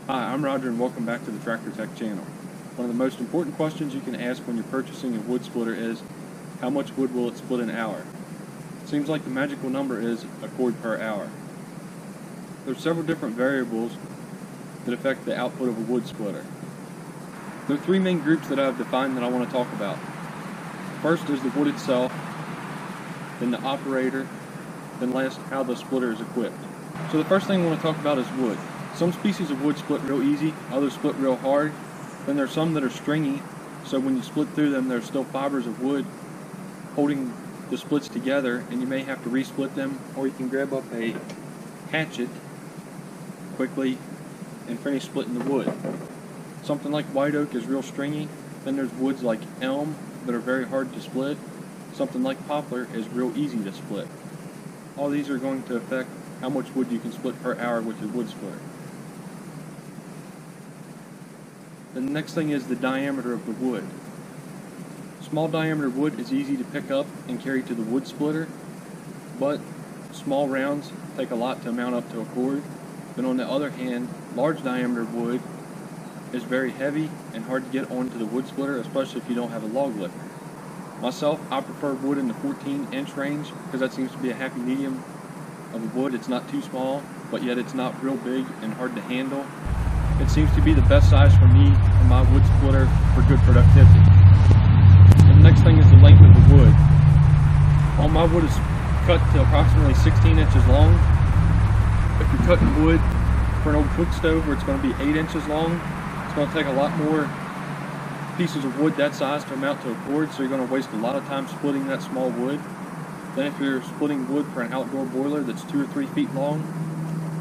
Hi, I'm Roger and welcome back to the Tractor Tech channel. One of the most important questions you can ask when you're purchasing a wood splitter is, how much wood will it split an hour? It seems like the magical number is a cord per hour. There are several different variables that affect the output of a wood splitter. There are three main groups that I've defined that I want to talk about. First is the wood itself, then the operator, then last how the splitter is equipped. So the first thing I want to talk about is wood. Some species of wood split real easy, others split real hard. Then there's some that are stringy, so when you split through them there's still fibers of wood holding the splits together, and you may have to resplit them, or you can grab up a hatchet quickly and finish splitting the wood. Something like white oak is real stringy. Then there's woods like elm that are very hard to split. Something like poplar is real easy to split. All these are going to affect how much wood you can split per hour with your wood splitter. The next thing is the diameter of the wood. Small diameter wood is easy to pick up and carry to the wood splitter, but small rounds take a lot to mount up to a cord. But on the other hand, large diameter wood is very heavy and hard to get onto the wood splitter, especially if you don't have a log lifter. Myself, I prefer wood in the 14-inch range because that seems to be a happy medium of a wood. It's not too small, but yet it's not real big and hard to handle. It seems to be the best size for me and my wood splitter for good productivity. And the next thing is the length of the wood. All my wood is cut to approximately 16 inches long. If you're cutting wood for an old cook stove where it's going to be 8 inches long, it's going to take a lot more pieces of wood that size to mount to a cord, so you're going to waste a lot of time splitting that small wood. Then if you're splitting wood for an outdoor boiler that's 2 or 3 feet long,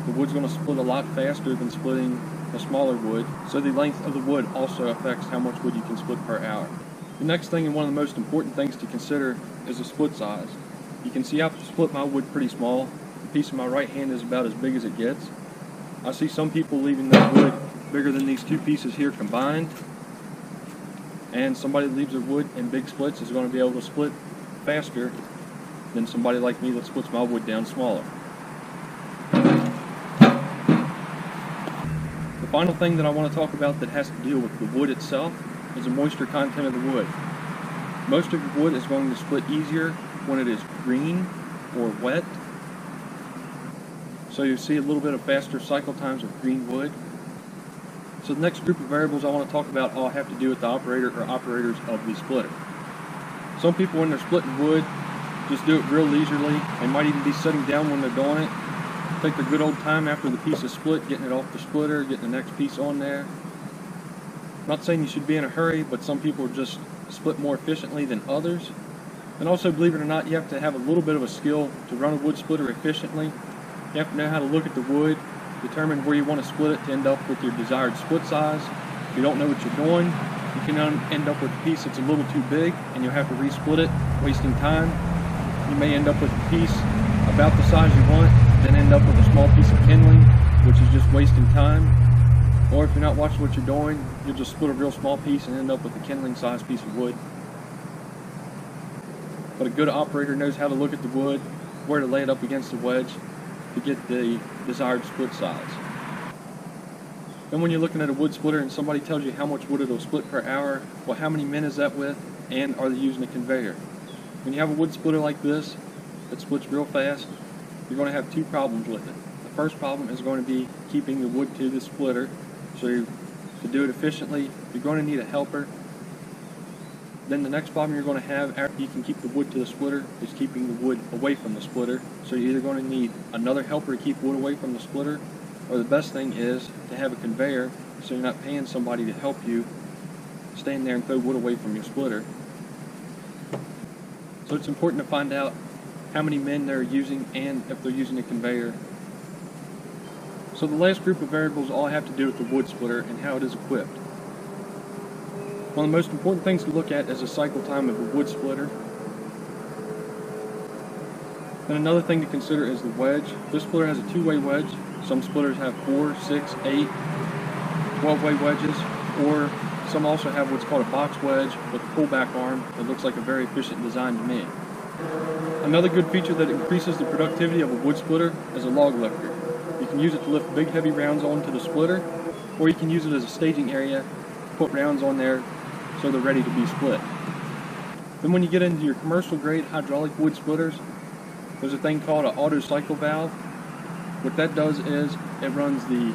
the wood's going to split a lot faster than splitting a smaller wood, so the length of the wood also affects how much wood you can split per hour. The next thing, and one of the most important things to consider, is the split size. You can see I've split my wood pretty small. The piece in my right hand is about as big as it gets. I see some people leaving their wood bigger than these two pieces here combined, and somebody that leaves their wood in big splits is going to be able to split faster than somebody like me that splits my wood down smaller. The final thing that I want to talk about that has to deal with the wood itself is the moisture content of the wood. Most of your wood is going to split easier when it is green or wet. So you see a little bit of faster cycle times with green wood. So the next group of variables I want to talk about all have to do with the operator or operators of the splitter. Some people, when they're splitting wood, just do it real leisurely. They might even be sitting down when they're doing it. Take their good old time after the piece is split, getting it off the splitter, getting the next piece on there. I'm not saying you should be in a hurry, but some people just split more efficiently than others. And also, believe it or not, you have to have a little bit of a skill to run a wood splitter efficiently. You have to know how to look at the wood, determine where you want to split it to end up with your desired split size. If you don't know what you're doing, you can end up with a piece that's a little too big and you'll have to resplit it, wasting time. You may end up with a piece about the size you want, then end up with a small piece of kindling, which is just wasting time. Or if you're not watching what you're doing, you'll just split a real small piece and end up with a kindling sized piece of wood. But a good operator knows how to look at the wood, where to lay it up against the wedge to get the desired split size. Then when you're looking at a wood splitter and somebody tells you how much wood it'll split per hour, well, how many men is that with, and are they using a conveyor? When you have a wood splitter like this that splits real fast, you're going to have two problems with it. The first problem is going to be keeping the wood to the splitter. So to do it efficiently, you're going to need a helper. Then the next problem you're going to have after you can keep the wood to the splitter is keeping the wood away from the splitter. So you're either going to need another helper to keep wood away from the splitter, or the best thing is to have a conveyor so you're not paying somebody to help you stand there and throw wood away from your splitter. So it's important to find out how many men they're using and if they're using a conveyor. So the last group of variables all have to do with the wood splitter and how it is equipped. One of the most important things to look at is the cycle time of a wood splitter. Then another thing to consider is the wedge. This splitter has a 2-way wedge. Some splitters have 4, 6, 8, 12-way wedges, or some also have what's called a box wedge with a pullback arm that looks like a very efficient design to me. Another good feature that increases the productivity of a wood splitter is a log lifter. You can use it to lift big heavy rounds onto the splitter. or you can use it as a staging area, put rounds on there so they're ready to be split. Then when you get into your commercial grade hydraulic wood splitters, there's a thing called an auto cycle valve. What that does is it runs the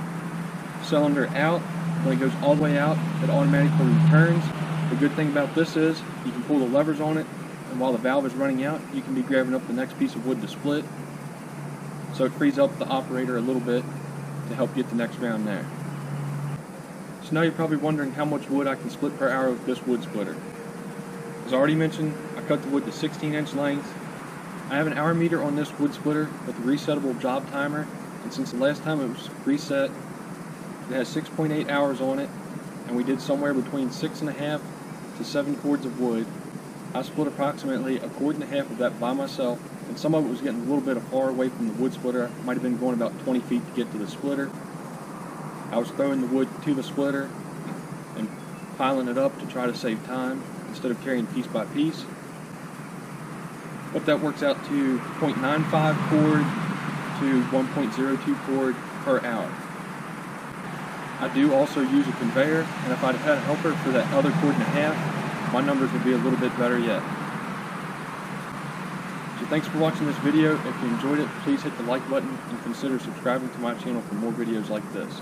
cylinder out. When it goes all the way out, it automatically returns. The good thing about this is you can pull the levers on it, and while the valve is running out, you can be grabbing up the next piece of wood to split. So it frees up the operator a little bit to help get the next round there. So now you're probably wondering how much wood I can split per hour with this wood splitter. As I already mentioned, I cut the wood to 16-inch lengths. I have an hour meter on this wood splitter with a resettable job timer, and since the last time it was reset, it has 6.8 hours on it, and we did somewhere between 6.5 to 7 cords of wood. I split approximately 1.5 cords of that by myself, and some of it was getting a little bit far away from the wood splitter. I might have been going about 20 feet to get to the splitter. I was throwing the wood to the splitter and piling it up to try to save time instead of carrying piece by piece. But that works out to 0.95 cord to 1.02 cord per hour. I do also use a conveyor, and if I'd had a helper for that other 1.5 cords, my numbers would be a little bit better yet. So thanks for watching this video. If you enjoyed it, please hit the like button and consider subscribing to my channel for more videos like this.